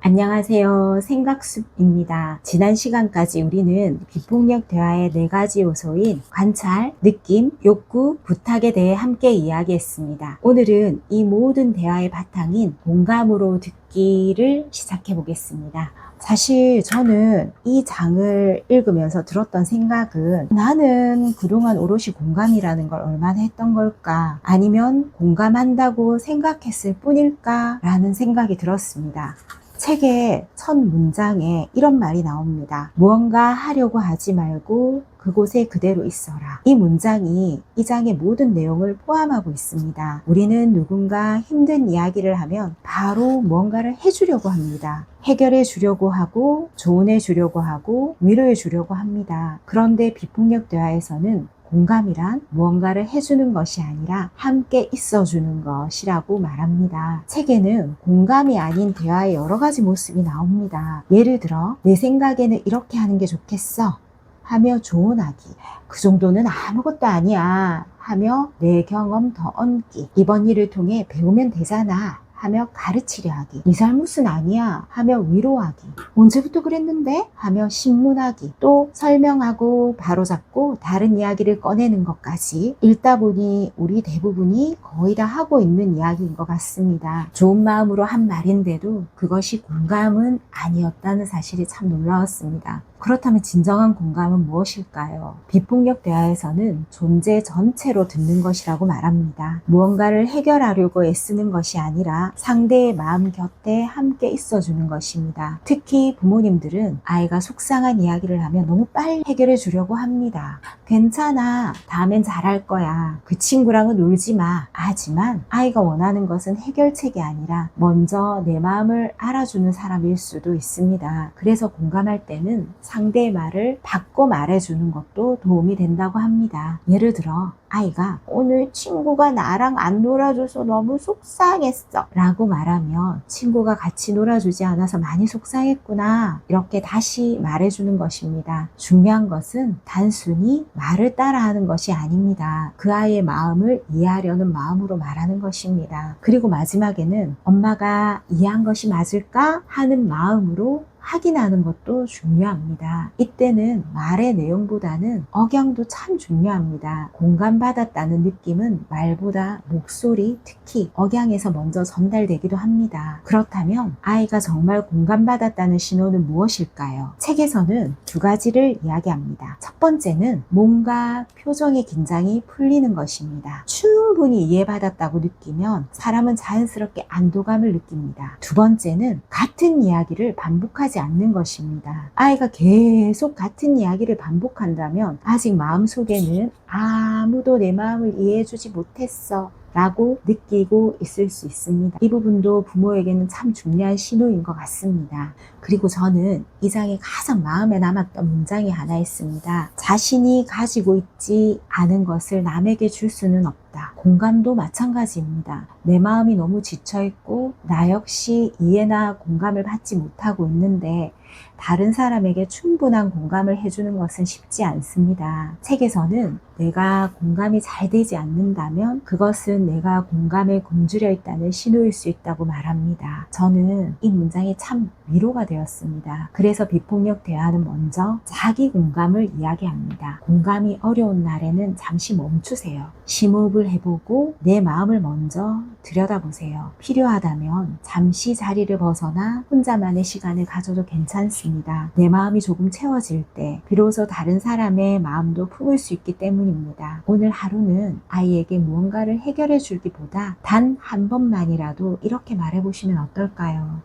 안녕하세요. 생각숲입니다. 지난 시간까지 우리는 비폭력 대화의 4가지 요소인 관찰, 느낌, 욕구, 부탁에 대해 함께 이야기했습니다. 오늘은 이 모든 대화의 바탕인 공감으로 듣기를 시작해 보겠습니다. 사실 저는 이 장을 읽으면서 들었던 생각은, 나는 그동안 오롯이 공감이라는 걸 얼마나 했던 걸까? 아니면 공감한다고 생각했을 뿐일까? 라는 생각이 들었습니다. 책의 첫 문장에 이런 말이 나옵니다. 무언가 하려고 하지 말고 그곳에 그대로 있어라. 이 문장이 이 장의 모든 내용을 포함하고 있습니다. 우리는 누군가 힘든 이야기를 하면 바로 무언가를 해주려고 합니다. 해결해 주려고 하고, 조언해 주려고 하고, 위로해 주려고 합니다. 그런데 비폭력 대화에서는 공감이란 무언가를 해주는 것이 아니라 함께 있어주는 것이라고 말합니다. 책에는 공감이 아닌 대화의 여러 가지 모습이 나옵니다. 예를 들어, 내 생각에는 이렇게 하는 게 좋겠어 하며 조언하기, 그 정도는 아무것도 아니야 하며 내 경험 더 얹기, 이번 일을 통해 배우면 되잖아 하며 가르치려 하기, 네 잘못은 아니야 하며 위로하기, 언제부터 그랬는데 하며 신문하기, 또 설명하고 바로잡고 다른 이야기를 꺼내는 것까지 읽다 보니 우리 대부분이 거의 다 하고 있는 이야기인 것 같습니다. 좋은 마음으로 한 말인데도 그것이 공감은 아니었다는 사실이 참 놀라웠습니다. 그렇다면 진정한 공감은 무엇일까요? 비폭력 대화에서는 존재 전체로 듣는 것이라고 말합니다. 무언가를 해결하려고 애쓰는 것이 아니라 상대의 마음 곁에 함께 있어주는 것입니다. 특히 부모님들은 아이가 속상한 이야기를 하면 너무 빨리 해결해 주려고 합니다. 괜찮아, 다음엔 잘할 거야, 그 친구랑은 놀지 마. 하지만 아이가 원하는 것은 해결책이 아니라 먼저 내 마음을 알아주는 사람일 수도 있습니다. 그래서 공감할 때는 상대의 말을 바꿔 말해주는 것도 도움이 된다고 합니다. 예를 들어, 아이가 오늘 친구가 나랑 안 놀아줘서 너무 속상했어 라고 말하면, 친구가 같이 놀아주지 않아서 많이 속상했구나, 이렇게 다시 말해주는 것입니다. 중요한 것은 단순히 말을 따라하는 것이 아닙니다. 그 아이의 마음을 이해하려는 마음으로 말하는 것입니다. 그리고 마지막에는 엄마가 이해한 것이 맞을까 하는 마음으로 확인하는 것도 중요합니다. 이때는 말의 내용보다는 억양도 참 중요합니다. 공감받았다는 느낌은 말보다 목소리, 특히 억양에서 먼저 전달되기도 합니다. 그렇다면 아이가 정말 공감받았다는 신호는 무엇일까요? 책에서는 2가지를 이야기합니다. 첫 번째는 몸과 표정의 긴장이 풀리는 것입니다. 충분히 이해받았다고 느끼면 사람은 자연스럽게 안도감을 느낍니다. 두 번째는 같은 이야기를 반복하지 않는 것입니다. 아이가 계속 같은 이야기를 반복한다면 아직 마음속에는 아무도 내 마음을 이해해주지 못했어 라고 느끼고 있을 수 있습니다. 이 부분도 부모에게는 참 중요한 신호인 것 같습니다. 그리고 저는 이 장에 가장 마음에 남았던 문장이 하나 있습니다. 자신이 가지고 있지 않은 것을 남에게 줄 수는 없다. 공감도 마찬가지입니다. 내 마음이 너무 지쳐있고 나 역시 이해나 공감을 받지 못하고 있는데 다른 사람에게 충분한 공감을 해주는 것은 쉽지 않습니다. 책에서는 내가 공감이 잘 되지 않는다면 그것은 내가 공감에 굶주려 있다는 신호일 수 있다고 말합니다. 저는 이 문장이 참 위로가 되었습니다. 그래서 비폭력 대화는 먼저 자기 공감을 이야기합니다. 공감이 어려운 날에는 잠시 멈추세요. 심호흡을 해보고 내 마음을 먼저 들여다보세요. 필요하다면 잠시 자리를 벗어나 혼자만의 시간을 가져도 괜찮습니다. 내 마음이 조금 채워질 때 비로소 다른 사람의 마음도 품을 수 있기 때문입니다. 오늘 하루는 아이에게 무언가를 해결해 주기보다 단 한 번만이라도 이렇게 말해보시면 어떨까요?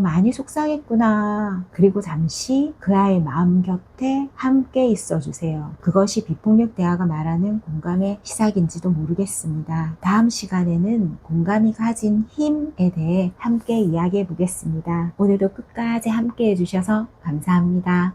많이 속상했구나. 그리고 잠시 그 아이의 마음 곁에 함께 있어주세요. 그것이 비폭력 대화가 말하는 공감의 시작인지도 모르겠습니다. 다음 시간에는 공감이 가진 힘에 대해 함께 이야기해 보겠습니다. 오늘도 끝까지 함께 해주셔서 감사합니다.